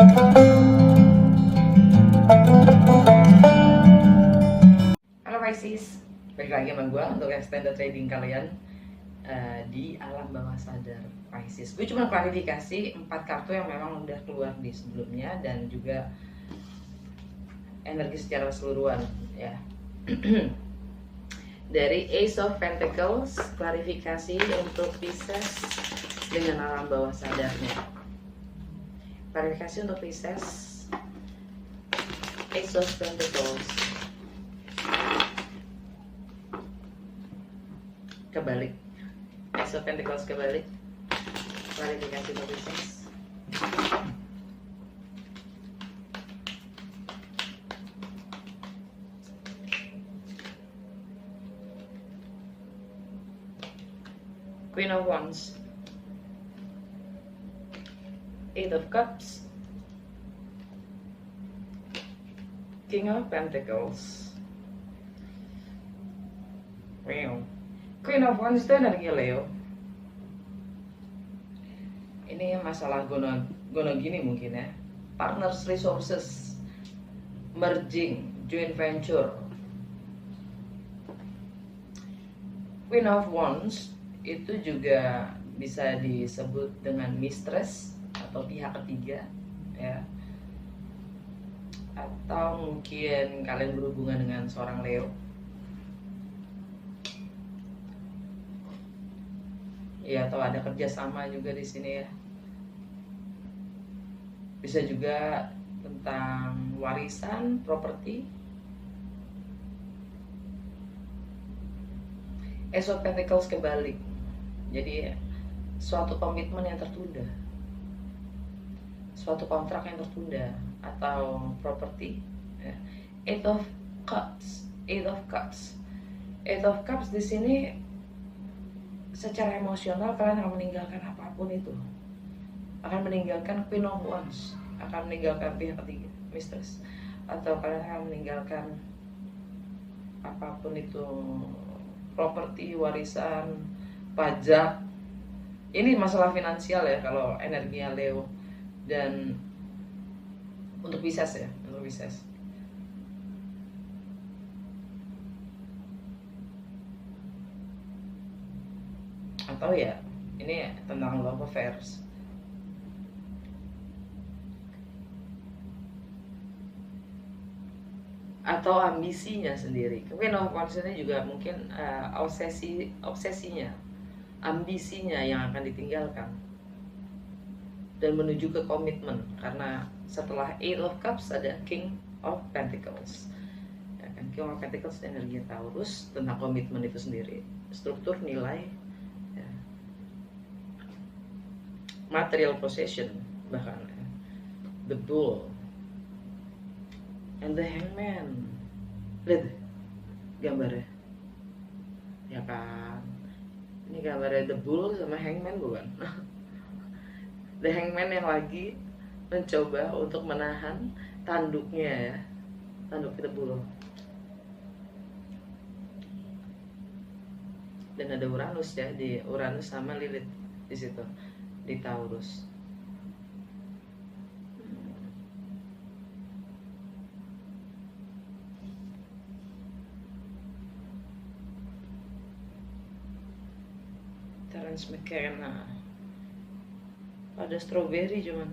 Halo Pisces, balik lagi sama gue untuk extended trading kalian di alam bawah sadar Pisces. Gue cuma klarifikasi 4 kartu yang memang udah keluar di sebelumnya dan juga energi secara keseluruhan ya. Dari Ace of Pentacles, klarifikasi untuk Pisces dengan alam bawah sadarnya. Klarifikasi untuk Pisces, Ace of Pentacles. Kebalik, Ace of Pentacles kebalik. Klarifikasi untuk Pisces. Queen of Wands, Eight of Cups, King of Pentacles. Wow. Queen of Wands itu energi Leo. Ini masalah gono gini mungkin ya. Partners, resources, merging, joint venture. Queen of Wands itu juga bisa disebut dengan mistress atau pihak ketiga ya, atau mungkin kalian berhubungan dengan seorang Leo ya, atau ada kerjasama juga di sini ya. Bisa juga tentang warisan, properti. Ace of Pentacles kebalik, jadi suatu komitmen yang tertunda, suatu kontrak yang tertunda, atau properti ya. Eight of Cups, Eight of Cups, Eight of Cups di sini secara emosional kalian akan meninggalkan apapun itu, akan meninggalkan Queen of Wands, akan meninggalkan pihak ketiga, mistress, atau kalian akan meninggalkan apapun itu, properti, warisan, pajak. Ini masalah finansial ya kalau energinya Leo. Dan untuk Pisces ya, untuk Pisces. Atau ya ini tentang love affairs. Atau ambisinya sendiri. Queen of Wands ini juga mungkin obsesinya, ambisinya yang akan ditinggalkan dan menuju ke komitmen, karena setelah Eight of Cups ada King of Pentacles ya kan. King of Pentacles energi Taurus, tentang komitmen itu sendiri, struktur, nilai ya. Material possession bahkan ya. The Bull and the Hangman. Lihat gambarnya ya kan, ini gambarnya The Bull sama Hangman bukan? The Hangman yang lagi mencoba untuk menahan tanduknya ya, tanduk The Bull. Dan ada Uranus ya, di Uranus sama Lilith di situ di Taurus. Terence McKenna, ada strawberry cuman.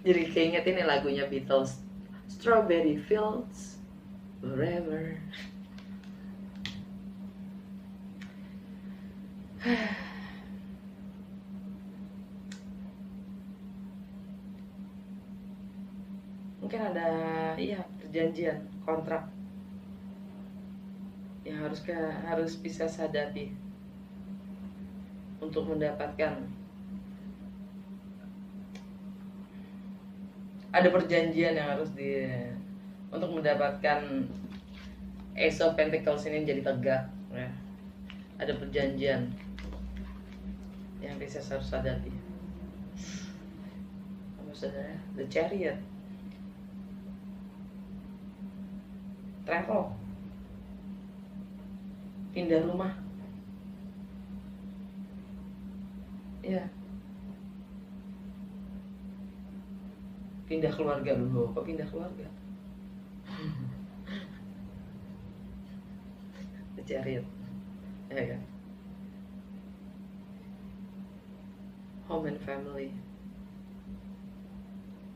Jadi keinget ini lagunya Beatles, Strawberry Fields Forever. Mungkin ada iya perjanjian, kontrak yang harus bisa hadapi untuk mendapatkan, ada perjanjian yang harus untuk mendapatkan Ace of Pentacles ini jadi tegak ya. Ada perjanjian yang bisa harus hadapi. Saudara, The Chariot, travel, pindah rumah, Ya, pindah keluarga dulu. Kok pindah keluarga? Chariot, ya kan? Home and family,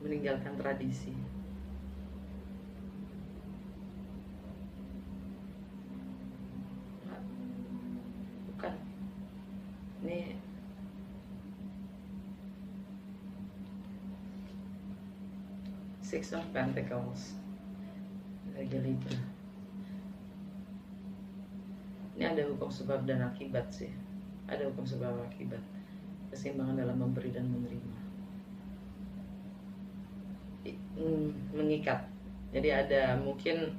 meninggalkan tradisi. Bukan. Ini Six of Pentacles, Raja Libra. Ini ada hukum sebab dan akibat sih. Ada hukum sebab akibat. Keseimbangan dalam memberi dan menerima. Mengikat. Jadi ada mungkin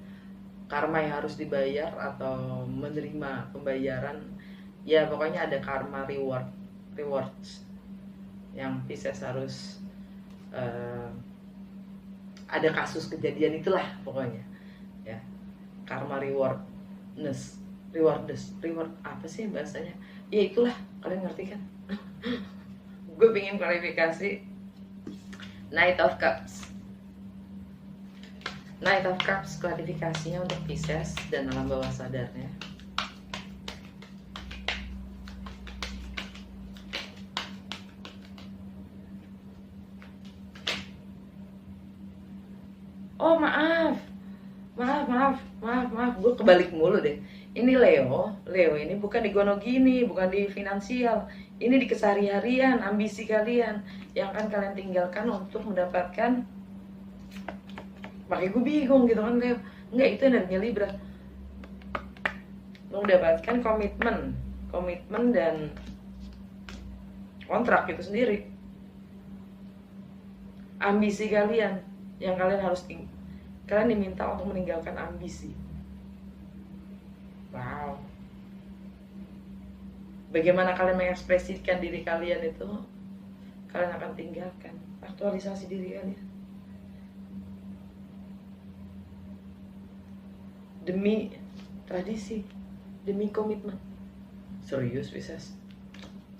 karma yang harus dibayar atau menerima pembayaran. Ya pokoknya ada karma rewards yang Pisces harus ada kasus kejadian itulah pokoknya ya. Karma reward apa sih bahasanya? Ya itulah, kalian ngerti kan? Gue pengen klarifikasi. Knight of Cups, klarifikasinya untuk Pisces dan alam bawah sadarnya. Oh maaf, gue kebalik mulu deh. Ini Leo ini bukan di gonogini, bukan di finansial. Ini di keseharian, ambisi kalian yang akan kalian tinggalkan untuk mendapatkan. Makanya gue bingung gitu kan Leo. Enggak, itu energinya Libra. Mendapatkan komitmen dan kontrak itu sendiri. Ambisi kalian yang kalian harus kalian diminta untuk meninggalkan ambisi. Wow. Bagaimana kalian mengekspresikan diri kalian itu, kalian akan tinggalkan. Aktualisasi diri kalian. Demi tradisi, demi komitmen. Serius, Pisces?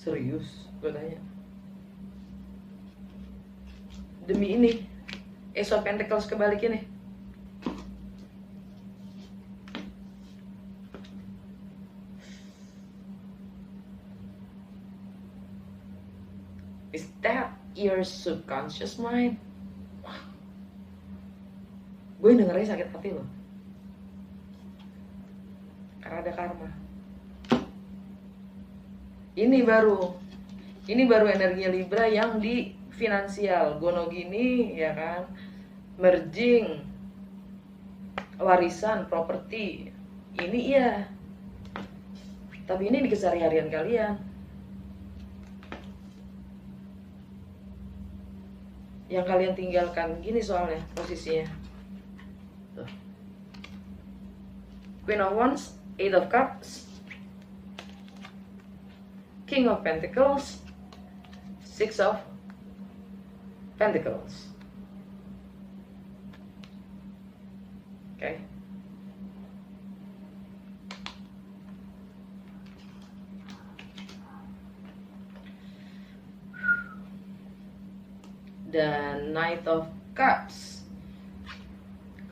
Serius, gue tanya. Demi ini, Ace of Pentacles kebalik ini. Is that your subconscious mind? Wah. Gue dengernya sakit hati loh. Karena ada karma. Ini baru energinya Libra yang di finansial, gonogini ya kan, merging, warisan, properti. Ini iya. Tapi ini di keseharian kalian. Yang kalian tinggalkan gini soalnya posisinya. Tuh. Queen of Wands, Eight of Cups, King of Pentacles, Six of Pentacles. Okay. Dan Knight of Cups,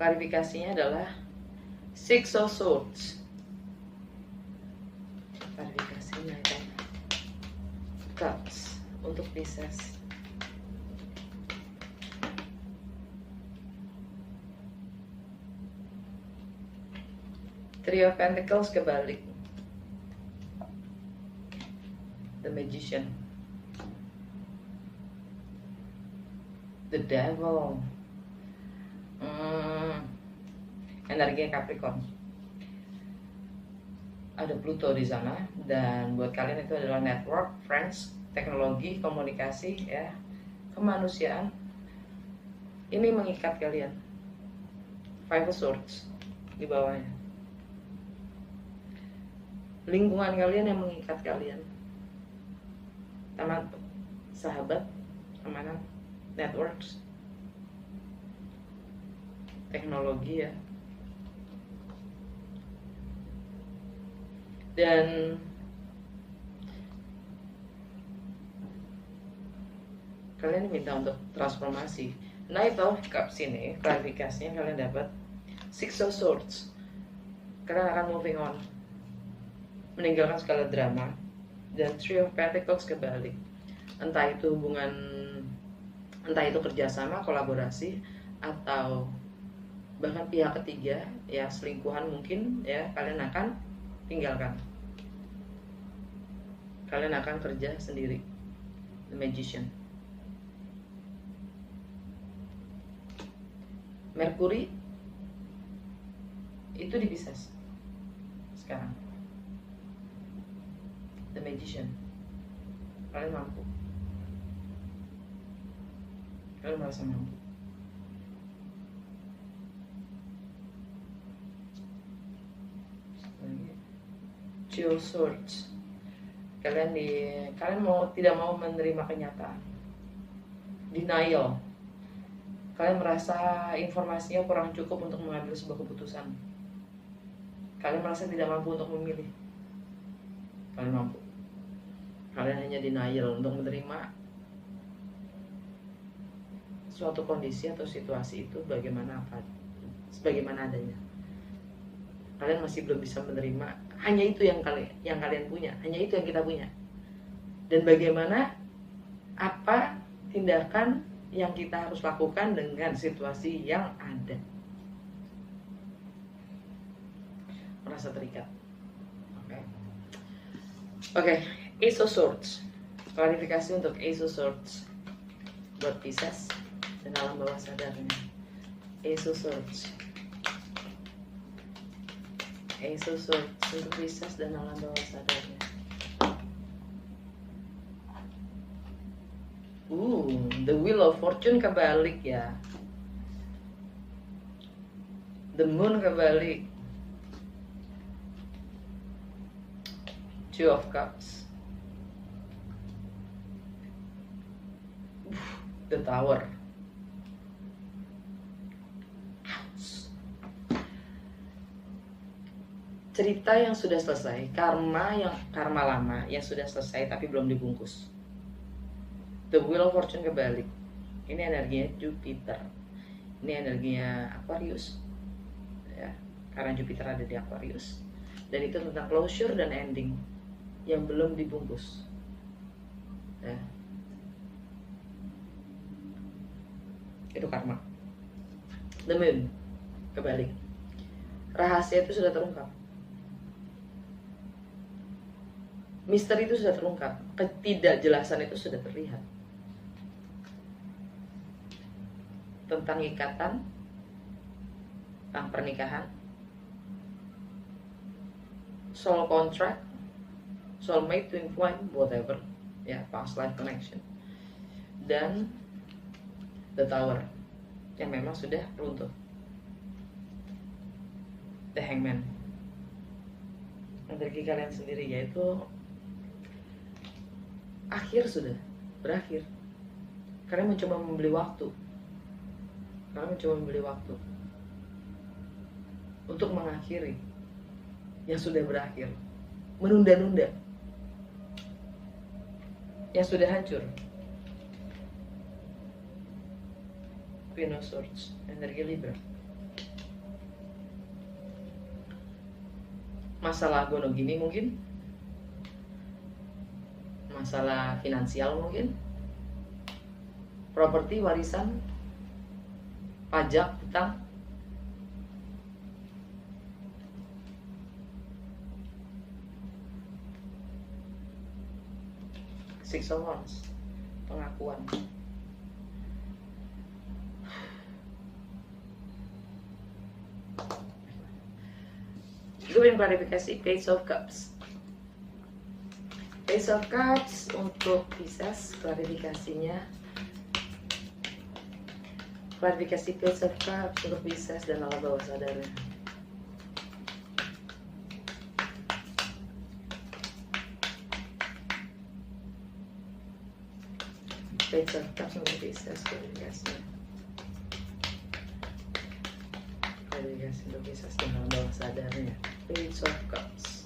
klarifikasinya adalah Six of Swords. Klarifikasi Knight of Cups untuk Pisces. Three of Pentacles kebalik. The Magician. The Devil. Energi Capricorn. Ada Pluto di sana, dan buat kalian itu adalah network, friends, teknologi, komunikasi, ya, kemanusiaan. Ini mengikat kalian. Five of Swords di bawahnya. Lingkungan kalian yang mengikat kalian. Teman, sahabat, amanah, networks, teknologi ya. Dan Kalian diminta untuk transformasi. Knight of Cups ini klarifikasinya kalian dapat Six of Swords. Kalian akan moving on, meninggalkan segala drama. Dan Three of Pentacles kebalik. Entah itu hubungan, entah itu kerjasama, kolaborasi, atau bahkan pihak ketiga, ya selingkuhan mungkin, ya kalian akan tinggalkan. Kalian akan kerja sendiri. The Magician. Merkuri itu di Pisces sekarang. The Magician. Kalian mampu. Kalian merasa mampu. Two of Swords. Kalian tidak mau menerima kenyataan. Denial. Kalian merasa informasinya kurang cukup untuk mengambil sebuah keputusan. Kalian merasa tidak mampu untuk memilih. Kalian mampu. Kalian hanya denial untuk menerima suatu kondisi atau situasi itu sebagaimana adanya. Kalian masih belum bisa menerima hanya itu yang kalian punya, hanya itu yang kita punya. Dan bagaimana apa tindakan yang kita harus lakukan dengan situasi yang ada. Merasa terikat. Oke, Ace of Swords. Klarifikasi untuk Ace of Swords buat Pisces dan alam bawah sadarnya. Ace of Swords. Ace of Swords untuk Pisces dan alam bawah sadarnya. The Wheel of Fortune kebalik ya. The Moon kebalik. Two of Cups. The Tower. Cerita yang sudah selesai, karma lama yang sudah selesai tapi belum dibungkus. The Wheel of Fortune kebalik. Ini energinya Jupiter. Ini energinya Aquarius. Ya, karena Jupiter ada di Aquarius. Dan itu tentang closure dan ending yang belum dibungkus. Ya. Itu karma. The Moon kebalik. Rahasia itu sudah terungkap. Misteri itu sudah terungkap. Ketidakjelasan itu sudah terlihat. Tentang ikatan, tentang pernikahan, soul contract, soulmate, twin flame, whatever, ya, past life connection, dan the Tower yang memang sudah runtuh. The Hangman, energi kalian sendiri, yaitu akhir sudah berakhir. Kalian mencoba membeli waktu. Kalian mencoba membeli waktu untuk mengakhiri yang sudah berakhir, menunda-nunda yang sudah hancur. Queen of Swords, energi Libra. Masalah gonogini mungkin, masalah finansial mungkin, properti, warisan, pajak, hutang. Six of Wands, pengakuan. Gue yang klarifikasi Page of Cups. Page of Cups untuk Pisces, klarifikasinya. Klarifikasi Page of Cups untuk Pisces dan alam bawah sadarnya. Page of Cups untuk Pisces, klarifikasinya. Klarifikasi untuk Pisces dan alam bawah sadarnya. Page of Cups.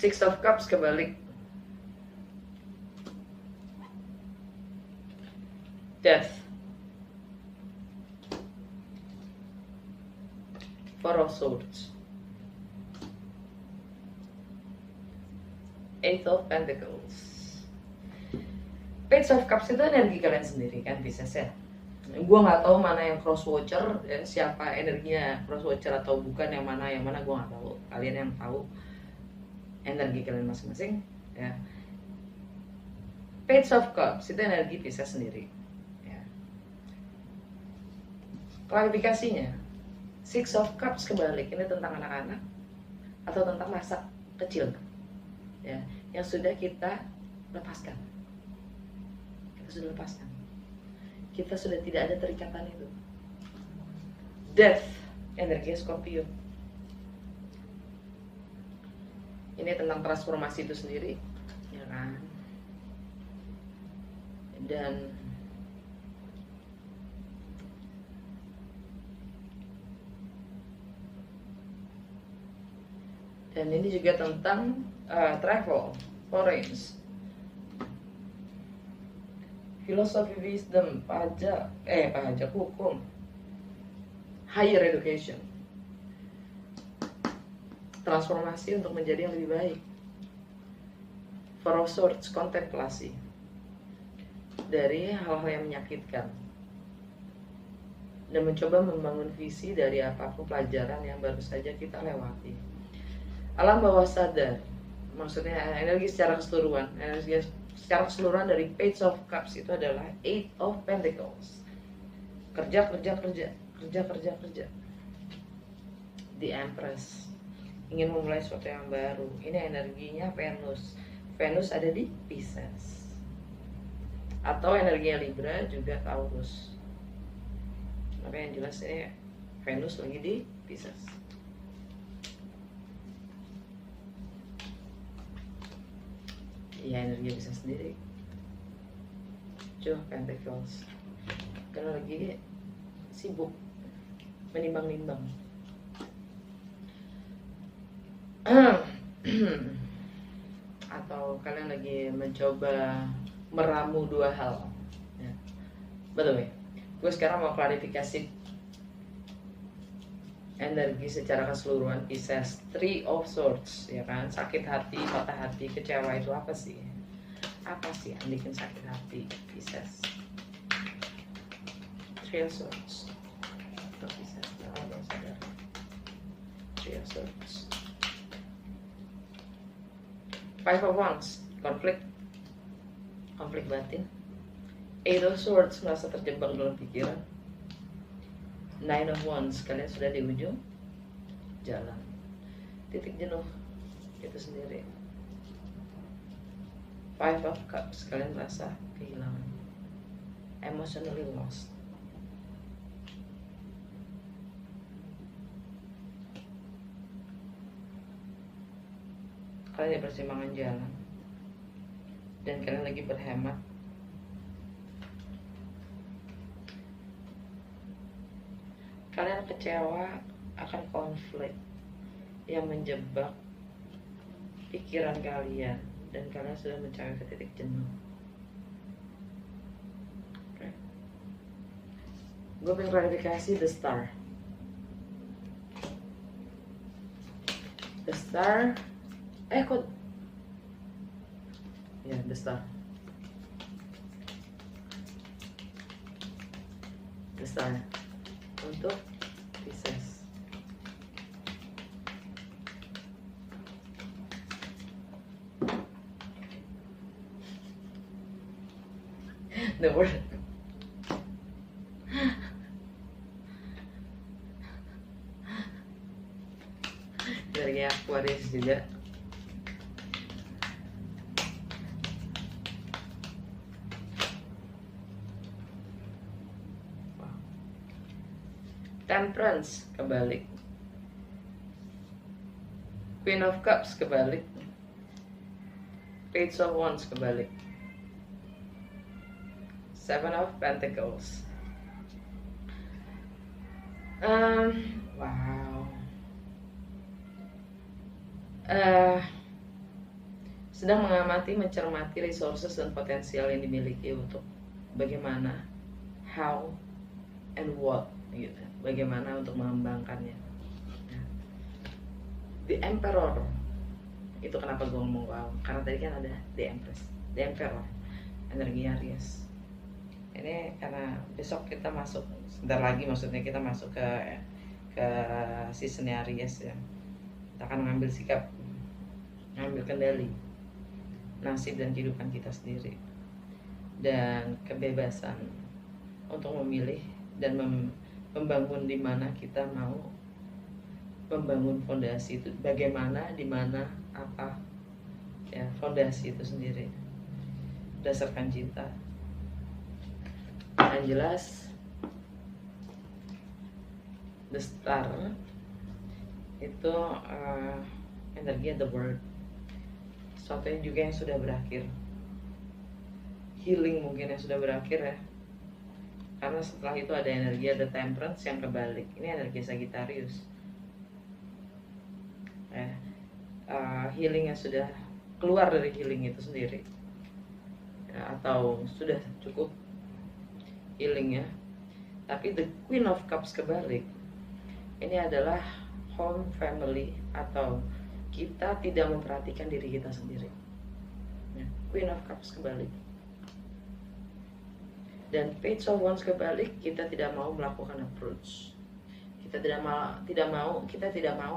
Six of Cups kebalik. Death. Four of Swords. Eight of Pentacles. Page of Cups itu energi kalian sendiri kan, Pisces ya. Gue nggak tahu mana yang cross watcher ya, siapa energinya cross watcher atau bukan, yang mana gue nggak tahu. Kalian yang tahu energi kalian masing-masing ya. Page of Cups itu energi Pisces sendiri ya. Klarifikasinya, Six of Cups kebalik ini tentang anak-anak atau tentang masa kecil ya, yang sudah kita lepaskan. Kita sudah tidak ada terikatan itu. Death, energi Scorpio. Ini tentang transformasi itu sendiri, ya kan? Dan ini juga tentang travel, foreign, filosofi, wisdom, pajak, hukum, higher education, transformasi untuk menjadi yang lebih baik. Four of Swords, kontemplasi dari hal-hal yang menyakitkan dan mencoba membangun visi dari apapun pelajaran yang baru saja kita lewati. Alam bawah sadar, maksudnya energi secara keseluruhan, dari Page of Cups itu adalah Eight of Pentacles. Kerja. The Empress, ingin memulai sesuatu yang baru. Ini energinya Venus. Venus ada di Pisces. Atau energinya Libra juga Taurus. Tapi yang jelas ini Venus lagi di Pisces. Ya, energi bisa sendiri. Two of Pentacles, karena lagi sibuk menimbang-nimbang. Atau kalian lagi mencoba meramu dua hal ya. Betul ya, gue sekarang mau klarifikasi energi secara keseluruhan Pisces. Three of Swords, ya kan? Sakit hati, patah hati, kecewa itu apa sih? Apa sih yang bikin sakit hati Pisces? Three of Swords. Pisces, sadar. Three of Swords. Five of Wands, konflik batin. Eight of Swords, merasa terjebak dalam pikiran. Nine of Wands, kalian sudah di ujung jalan, titik jenuh itu sendiri. Five of Cups, kalian merasa kehilangan, emotionally lost. Kalian di persimpangan jalan dan kalian lagi berhemat. Kalian kecewa akan konflik yang menjebak pikiran kalian dan kalian sudah mencapai ke titik jenuh. Okay. Gue pengen klarifikasi The Star. The Star, kok? Ya, The Star. The Star untuk Pisces. The word. Dari Aquarius juga. Temperance kebalik. Queen of Cups kebalik. Page of Wands kebalik. Seven of Pentacles. Wow. sedang mengamati, mencermati resources dan potensial yang dimiliki untuk bagaimana, how, and what gitu. Bagaimana untuk mengembangkannya. Nah, The Emperor itu kenapa gue ngomong wow? Karena tadi kan ada The Empress, The Emperor, energi Aries. Ini karena besok kita masuk, sebentar lagi maksudnya kita masuk ke season Aries ya. Kita akan mengambil sikap, mengambil kendali nasib dan kehidupan kita sendiri, dan kebebasan untuk memilih dan membangun di mana kita mau membangun fondasi itu, bagaimana, di mana, apa ya, fondasi itu sendiri berdasarkan cinta. Yang jelas the star itu energi the word, sesuatu yang juga yang sudah berakhir, healing mungkin yang sudah berakhir ya. Karena setelah itu ada energi the temperance yang kebalik, ini energi Sagittarius ya. Healing yang sudah keluar dari healing itu sendiri ya, atau sudah cukup healingnya. Tapi the Queen of Cups kebalik, ini adalah home, family, atau kita tidak memperhatikan diri kita sendiri ya. Queen of Cups kebalik. Dan Page of Wands kebalik, kita tidak mau melakukan approach, kita tidak mau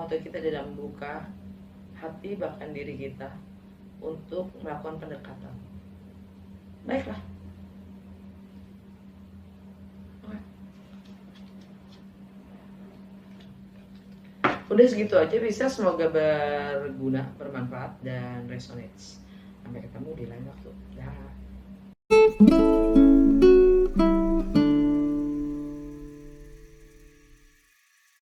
atau kita tidak membuka hati bahkan diri kita untuk melakukan pendekatan. Baiklah. Udah segitu aja bisa, semoga berguna, bermanfaat, dan resonates. Sampai ketemu di lain waktu. Dah.